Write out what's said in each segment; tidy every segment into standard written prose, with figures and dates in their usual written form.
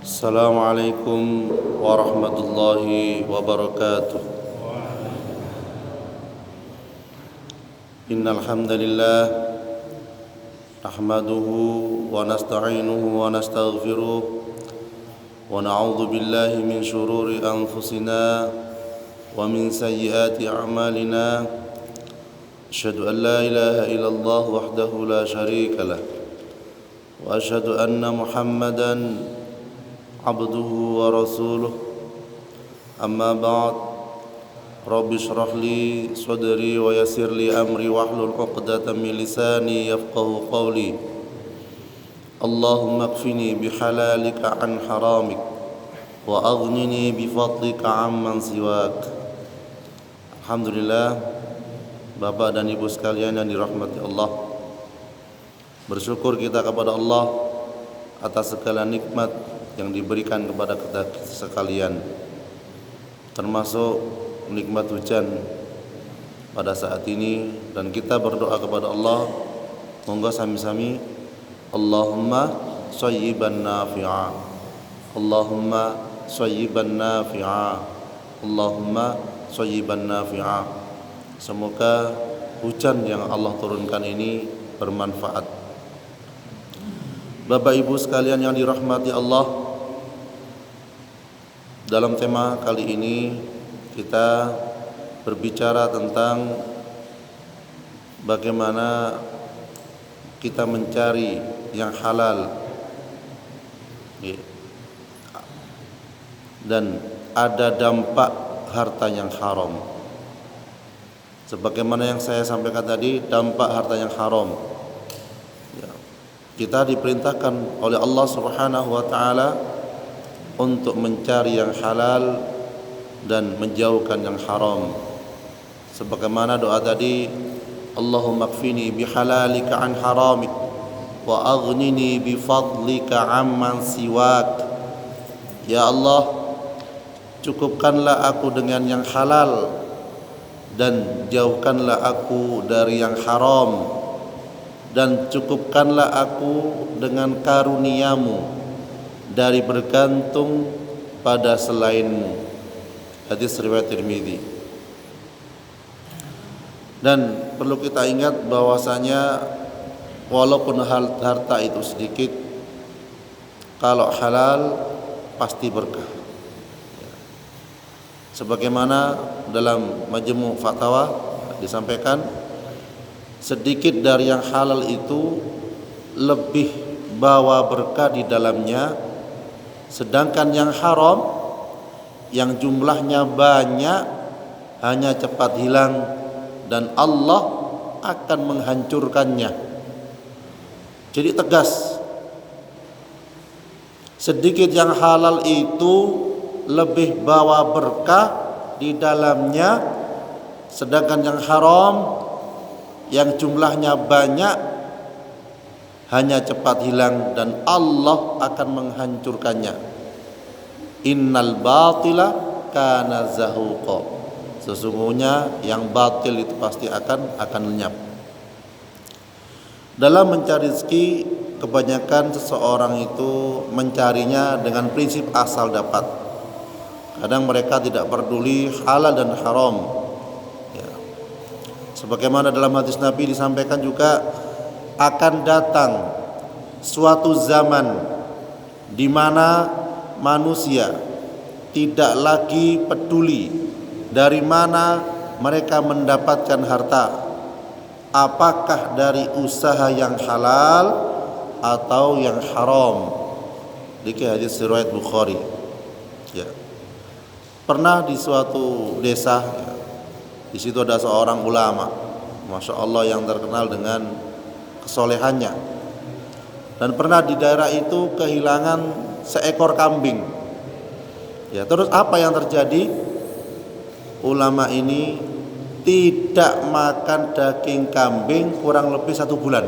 السلام عليكم ورحمة الله وبركاته. إن الحمد لله نحمده ونستعينه ونستغفره ونعوذ بالله من شرور أنفسنا ومن سيئات أعمالنا. أشهد أن لا إله إلا الله وحده لا شريك له وأشهد أن محمدا عبده ورسوله. أما بعد، رب اشرح لي صدري ويسر لي أمري واحلل عقدة من لساني يفقهوا قولي. اللهم اكفني بحلالك عن حرامك وأغنني بفضلك عمن سواك. Alhamdulillah, Bapak dan Ibu sekalian yang dirahmati Allah, bersyukur kita kepada Allah atas segala nikmat yang diberikan kepada kita sekalian, termasuk nikmat hujan pada saat ini. Dan kita berdoa kepada Allah, monggo sami-sami Allahumma shayyiban nafi'a, Allahumma shayyiban nafi'a, Allahumma shayyiban nafi'a. Semoga hujan yang Allah turunkan ini bermanfaat. Bapak Ibu sekalian yang dirahmati Allah, dalam tema kali ini kita berbicara tentang bagaimana kita mencari yang halal dan ada dampak harta yang haram. Sebagaimana yang saya sampaikan tadi, dampak harta yang haram, kita diperintahkan oleh Allah Subhanahu wa taala untuk mencari yang halal dan menjauhkan yang haram. Sebagaimana doa tadi, Allahumma kfini bihalalika an haramik wa aghnini bifadlika amman siwak. Ya Allah, cukupkanlah aku dengan yang halal dan jauhkanlah aku dari yang haram, dan cukupkanlah aku dengan karuniamu dari bergantung pada selainmu. Hadis riwayat Tirmidzi. Dan perlu kita ingat bahwasanya walaupun harta itu sedikit, kalau halal pasti berkah. Sebagaimana dalam Majmu' Fatawa disampaikan, sedikit dari yang halal itu lebih bawa berkah di dalamnya, sedangkan yang haram yang jumlahnya banyak hanya cepat hilang dan Allah akan menghancurkannya. Jadi tegas, sedikit yang halal itu lebih bawa berkah di dalamnya, sedangkan yang haram yang jumlahnya banyak hanya cepat hilang dan Allah akan menghancurkannya. Innal batila kana zahuqa. Sesungguhnya yang batil itu pasti akan lenyap. Dalam mencari rezeki, kebanyakan seseorang itu mencarinya dengan prinsip asal dapat. Kadang mereka tidak peduli halal dan haram. Sebagaimana dalam hadis Nabi disampaikan juga, akan datang suatu zaman di mana manusia tidak lagi peduli dari mana mereka mendapatkan harta, apakah dari usaha yang halal atau yang haram. Dikir hadis riwayat Bukhari. Pernah di suatu desa, di situ ada seorang ulama, masya Allah, yang terkenal dengan kesolehannya. Dan pernah di daerah itu kehilangan seekor kambing. Terus apa yang terjadi? Ulama ini tidak makan daging kambing kurang lebih 1 bulan.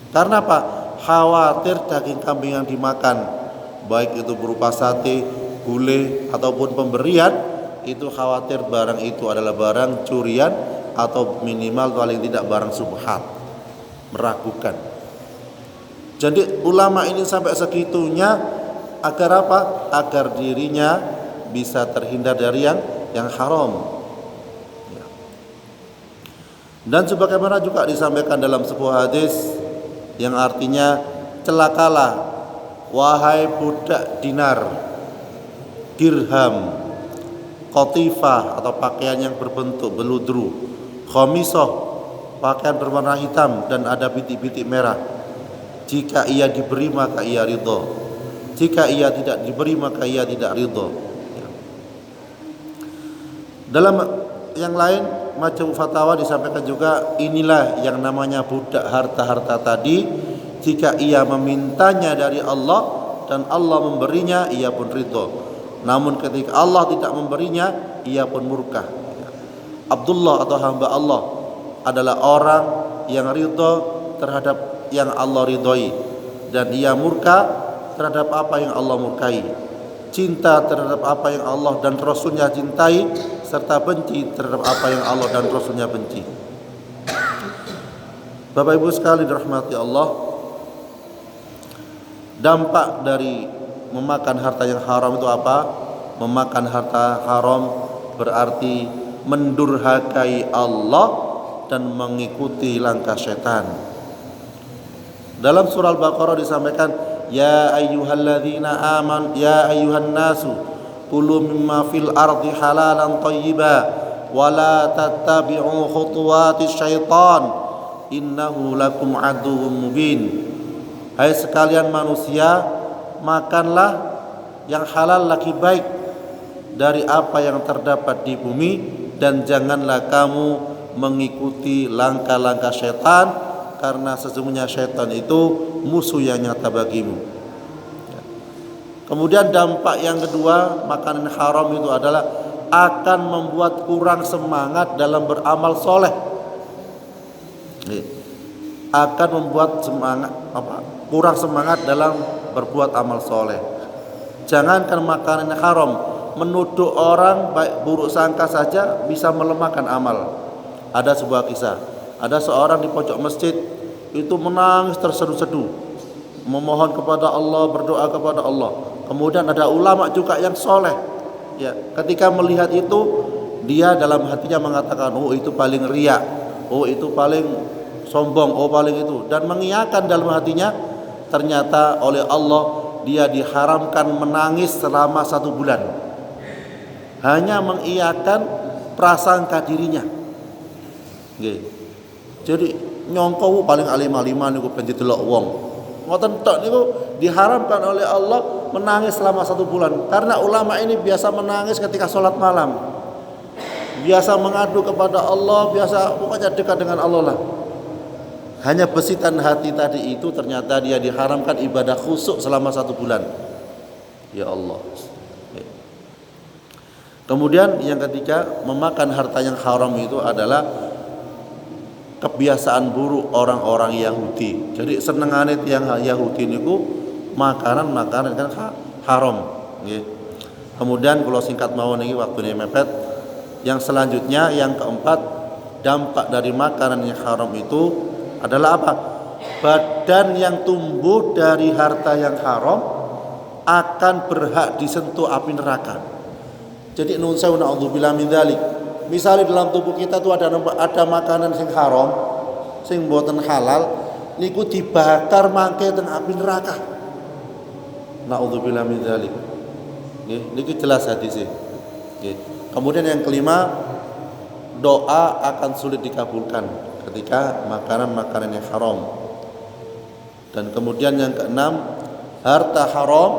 Karena apa? Khawatir daging kambing yang dimakan, baik itu berupa sate, gulai ataupun pemberian, itu khawatir barang itu adalah barang curian atau minimal paling tidak barang subhat, meragukan. Jadi ulama ini sampai segitunya agar apa? Agar dirinya bisa terhindar dari yang haram. Dan sebagaimana juga disampaikan dalam sebuah hadis yang artinya, celakalah wahai budak dinar, dirham, qatifah atau pakaian yang berbentuk beludru, khamisah, pakaian berwarna hitam dan ada bintik-bintik merah. Jika ia diberi maka ia ridha, jika ia tidak diberi maka ia tidak ridha. Dalam yang lain Majmu' Fatawa disampaikan juga, inilah yang namanya budak harta-harta tadi. Jika ia memintanya dari Allah dan Allah memberinya, ia pun ridha. Namun ketika Allah tidak memberinya, ia pun murka. Abdullah atau hamba Allah adalah orang yang ridha terhadap yang Allah ridhoi, dan ia murka terhadap apa yang Allah murkai. Cinta terhadap apa yang Allah dan Rasulnya cintai, serta benci terhadap apa yang Allah dan Rasulnya benci. Bapak Ibu sekali dirahmati Allah, dampak dari memakan harta yang haram itu apa? Memakan harta haram berarti mendurhakai Allah dan mengikuti langkah setan. Dalam surah Al-Baqarah disampaikan, ya ayyuhalladzina aman ya ayyuhan nasu kulu mimma fil ardi halalan thayyiba wa la tattabi'u khutuwatis syaitan innahu lakum aduwwum mubin. Hai sekalian manusia, makanlah yang halal lagi baik dari apa yang terdapat di bumi, dan janganlah kamu mengikuti langkah-langkah syaitan, karena sesungguhnya syaitan itu musuh yang nyata bagimu. Kemudian dampak yang kedua, makanan haram itu adalah akan membuat kurang semangat dalam beramal soleh. Akan membuat kurang semangat dalam berbuat amal soleh. Jangankan makanan haram, menuduh orang baik buruk sangka saja bisa melemahkan amal. Ada sebuah kisah, ada seorang di pojok masjid itu menangis terseduh-seduh, memohon kepada Allah, berdoa kepada Allah. Kemudian ada ulama juga yang soleh, ya, ketika melihat itu dia dalam hatinya mengatakan, oh itu paling riya, oh itu paling sombong, oh paling itu, dan mengiyakan dalam hatinya. Ternyata oleh Allah dia diharamkan menangis selama 1 bulan, hanya mengiyakan prasangka dirinya. Jadi nyongko paling alim-aliman niku pengen delok wong. Ngoten tok niku diharamkan oleh Allah menangis selama 1 bulan. Karena ulama ini biasa menangis ketika sholat malam, biasa mengadu kepada Allah, biasa pokoknya dekat dengan Allah lah. Hanya besitan hati tadi itu ternyata dia diharamkan ibadah khusyuk selama 1 bulan. Ya Allah. Kemudian yang ketiga, memakan harta yang haram itu adalah kebiasaan buruk orang-orang Yahudi. Jadi senengane yang Yahudi niku makanan kan haram. Kemudian kalau singkat mawon niki waktune mepet. Yang selanjutnya, yang keempat, dampak dari makanan yang haram itu adalah apa? Badan yang tumbuh dari harta yang haram akan berhak disentuh api neraka. Jadi nun sewu na'udzubillah min dzalik. Misalnya dalam tubuh kita tuh ada makanan sing haram, sing mboten halal, niku dibakar mangke teng api neraka. Na'udzubillah min dzalik. Nggih, niki jelas hadisnya. Nggih. Kemudian yang kelima, doa akan sulit dikabulkan ketika makanan-makanan yang haram. Dan kemudian yang keenam, harta haram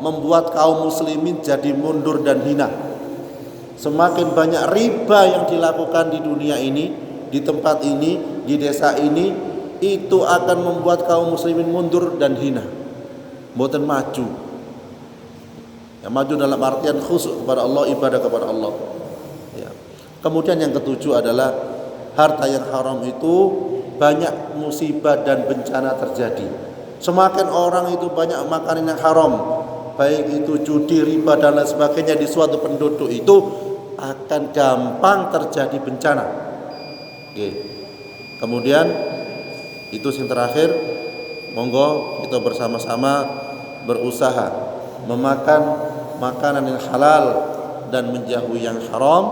membuat kaum muslimin jadi mundur dan hina. Semakin banyak riba yang dilakukan di dunia ini, di tempat ini, di desa ini, itu akan membuat kaum muslimin mundur dan hina, mboten maju. Ya, maju dalam artian khusyuk kepada Allah, ibadah kepada Allah. Ya. Kemudian yang ketujuh adalah harta yang haram itu banyak musibah dan bencana terjadi. Semakin orang itu banyak makanan yang haram, baik itu judi, riba dan lain sebagainya, di suatu penduduk itu akan gampang terjadi bencana. Oke. Kemudian itu yang terakhir, Monggo kita bersama-sama berusaha memakan makanan yang halal dan menjauhi yang haram,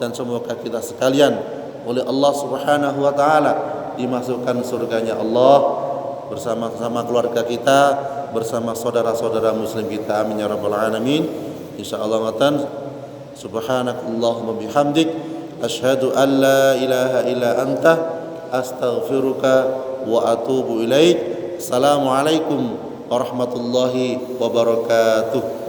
dan semoga kita sekalian oleh Allah Subhanahu wa taala dimasukkan surganya Allah bersama-sama keluarga kita, bersama saudara-saudara muslim kita. Amin ya rabbal alamin. Insyaallah ngatan. Subhanakallahumma bihamdik asyhadu an la ilaha illa anta astaghfiruka wa atubu ilaik. Assalamualaikum warahmatullahi wabarakatuh.